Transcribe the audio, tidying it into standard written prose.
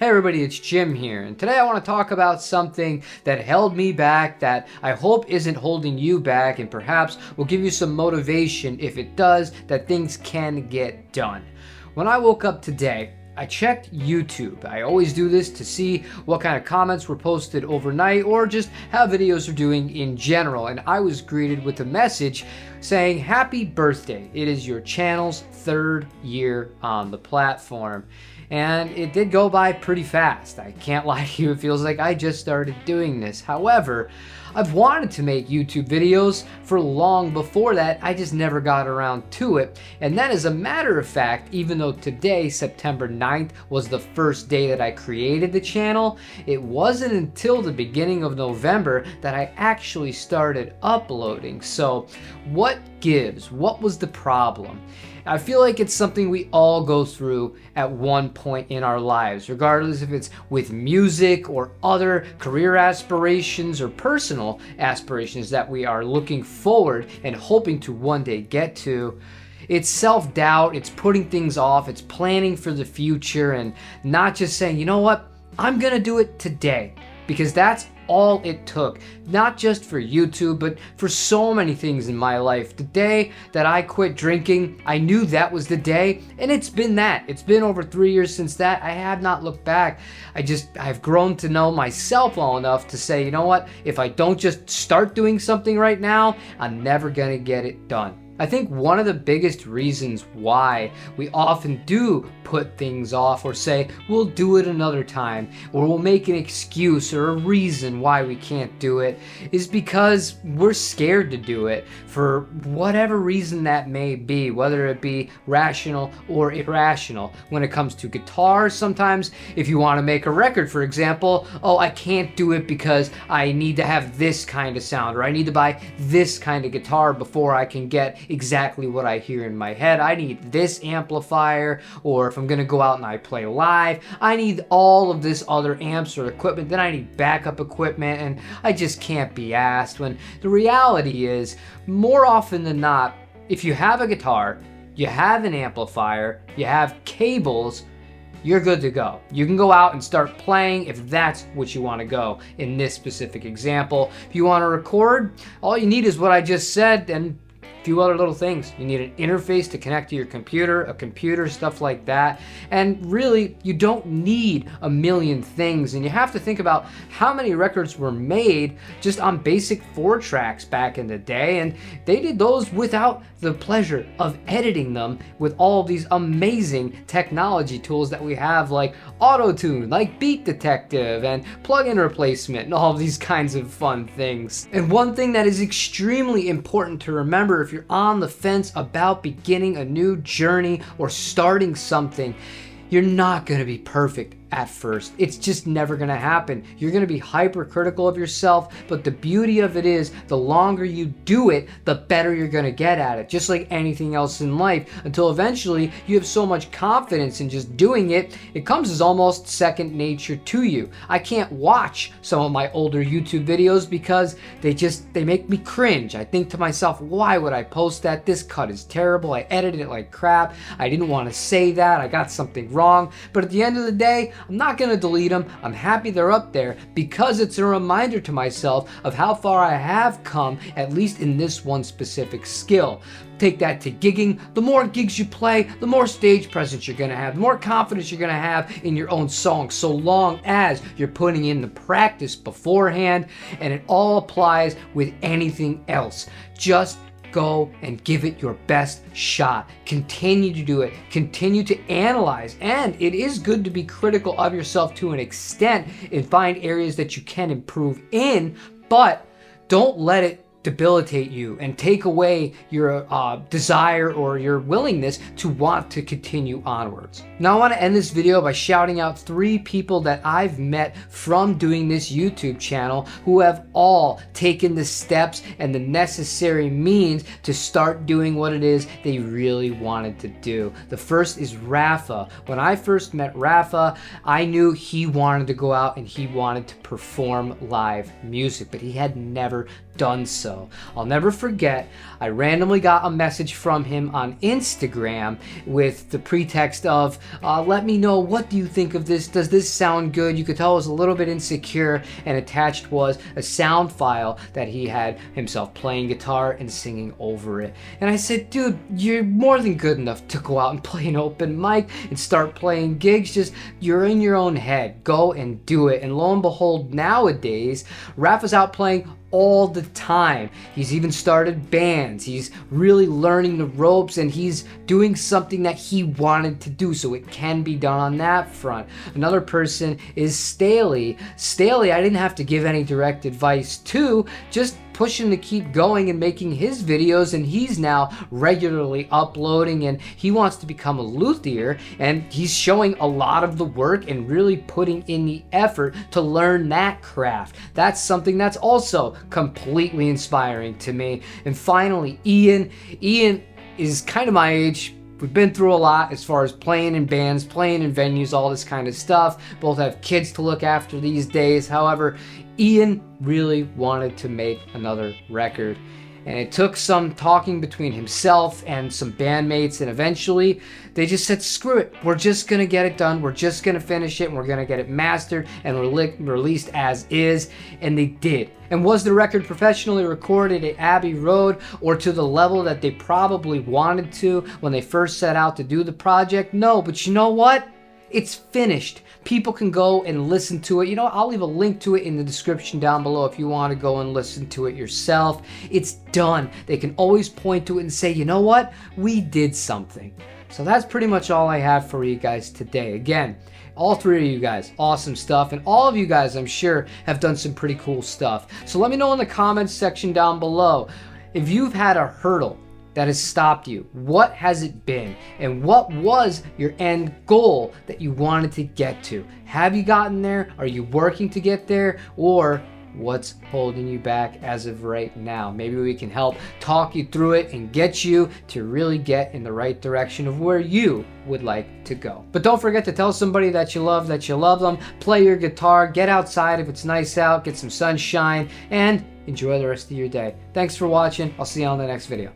Hey everybody, it's Jim here, and today I want to talk about something that held me back that I hope isn't holding you back, and perhaps will give you some motivation if it does, that things can get done. When I woke up today, I checked YouTube. I always do this to see what kind of comments were posted overnight or just how videos are doing in general, and I was greeted with a message saying, "Happy birthday. It is your channel's 3rd year on the platform." And it did go by pretty fast. I can't lie to you, it feels like I just started doing this. However, I've wanted to make YouTube videos for long before that, I just never got around to it. And then as a matter of fact, even though today, September 9th, was the first day that I created the channel, it wasn't until the beginning of November that I actually started uploading. So what gives? What was the problem? I feel like it's something we all go through at one point in our lives, regardless if it's with music or other career aspirations or personal aspirations that we are looking forward and hoping to one day get to. It's self-doubt, it's putting things off, it's planning for the future, and not just saying, you know what, I'm gonna do it today. Because that's all it took, not just for YouTube, but for so many things in my life. The day that I quit drinking, I knew that was the day, and it's been that. It's been over 3 years since that. I have not looked back. I've grown to know myself well enough to say, you know what, if I don't just start doing something right now, I'm never gonna get it done. I think one of the biggest reasons why we often do put things off or say we'll do it another time, or we'll make an excuse or a reason why we can't do it, is because we're scared to do it for whatever reason that may be, whether it be rational or irrational. When it comes to guitars, sometimes if you want to make a record, for example, oh, I can't do it because I need to have this kind of sound, or I need to buy this kind of guitar before I can get exactly what I hear in my head. I need this amplifier, or if I'm gonna go out and I play live, I need all of this other amps or equipment, then I need backup equipment, and I just can't be asked. When the reality is, more often than not, if you have a guitar, you have an amplifier, you have cables, you're good to go. You can go out and start playing if that's what you want to go. In this specific example, if you want to record, all you need is what I just said and a few other little things. You need an interface to connect to your computer, a computer, stuff like that. And really, you don't need a million things. And you have to think about how many records were made just on basic 4-tracks back in the day. And they did those without the pleasure of editing them with all these amazing technology tools that we have, like Auto-Tune, like Beat Detective, and plug-in replacement, and all these kinds of fun things. And one thing that is extremely important to remember if you're on the fence about beginning a new journey or starting something, you're not going to be perfect at first. It's just never going to happen. You're going to be hypercritical of yourself, but the beauty of it is the longer you do it, the better you're going to get at it, just like anything else in life, until eventually you have so much confidence in just doing it, it comes as almost second nature to you. I can't watch some of my older YouTube videos because they make me cringe. I think to myself, why would I post that? This cut is terrible. I edited it like crap. I didn't want to say that. I got something wrong. But at the end of the day, I'm not going to delete them. I'm happy they're up there because it's a reminder to myself of how far I have come, at least in this one specific skill. Take that to gigging. The more gigs you play, the more stage presence you're going to have, the more confidence you're going to have in your own song, so long as you're putting in the practice beforehand. And it all applies with anything else. Just go and give it your best shot. Continue to do it. Continue to analyze. And it is good to be critical of yourself to an extent and find areas that you can improve in, but don't let it debilitate you and take away your desire or your willingness to want to continue onwards. Now I want to end this video by shouting out 3 people that I've met from doing this YouTube channel who have all taken the steps and the necessary means to start doing what it is they really wanted to do. The first is Rafa. When I first met Rafa, I knew he wanted to go out and he wanted to perform live music, but he had never done so. I'll never forget, I randomly got a message from him on Instagram with the pretext of, let me know, what do you think of this? Does this sound good? You could tell I was a little bit insecure, and attached was a sound file that he had himself playing guitar and singing over it. And I said, dude, you're more than good enough to go out and play an open mic and start playing gigs. Just, you're in your own head. Go and do it. And lo and behold, nowadays, Rafa's out playing all the time. He's even started bands. He's really learning the ropes, and he's doing something that he wanted to do, so it can be done on that front. Another person is Staley. Staley, I didn't have to give any direct advice to, just push him to keep going and making his videos, and he's now regularly uploading, and he wants to become a luthier, and he's showing a lot of the work and really putting in the effort to learn that craft. That's something that's also completely inspiring to me. And finally, Ian is kind of my age. We've been through a lot as far as playing in bands, playing in venues, all this kind of stuff. Both have kids to look after these days. However, Ian really wanted to make another record. And it took some talking between himself and some bandmates, and eventually they just said, screw it, we're just gonna get it done, we're just gonna finish it, and we're gonna get it mastered and released as is. And they did. And was the record professionally recorded at Abbey Road, or to the level that they probably wanted to when they first set out to do the project? No, but you know what? It's finished. People can go and listen to it. You know, I'll leave a link to it in the description down below if you want to go and listen to it yourself. It's done. They can always point to it and say, you know what? We did something. So that's pretty much all I have for you guys today. Again, all three of you guys, awesome stuff. And all of you guys, I'm sure, have done some pretty cool stuff. So let me know in the comments section down below if you've had a hurdle that has stopped you. What has it been? And what was your end goal that you wanted to get to? Have you gotten there? Are you working to get there? Or what's holding you back as of right now? Maybe we can help talk you through it and get you to really get in the right direction of where you would like to go. But don't forget to tell somebody that you love them. Play your guitar, get outside if it's nice out, get some sunshine, and enjoy the rest of your day. Thanks for watching. I'll see you on the next video.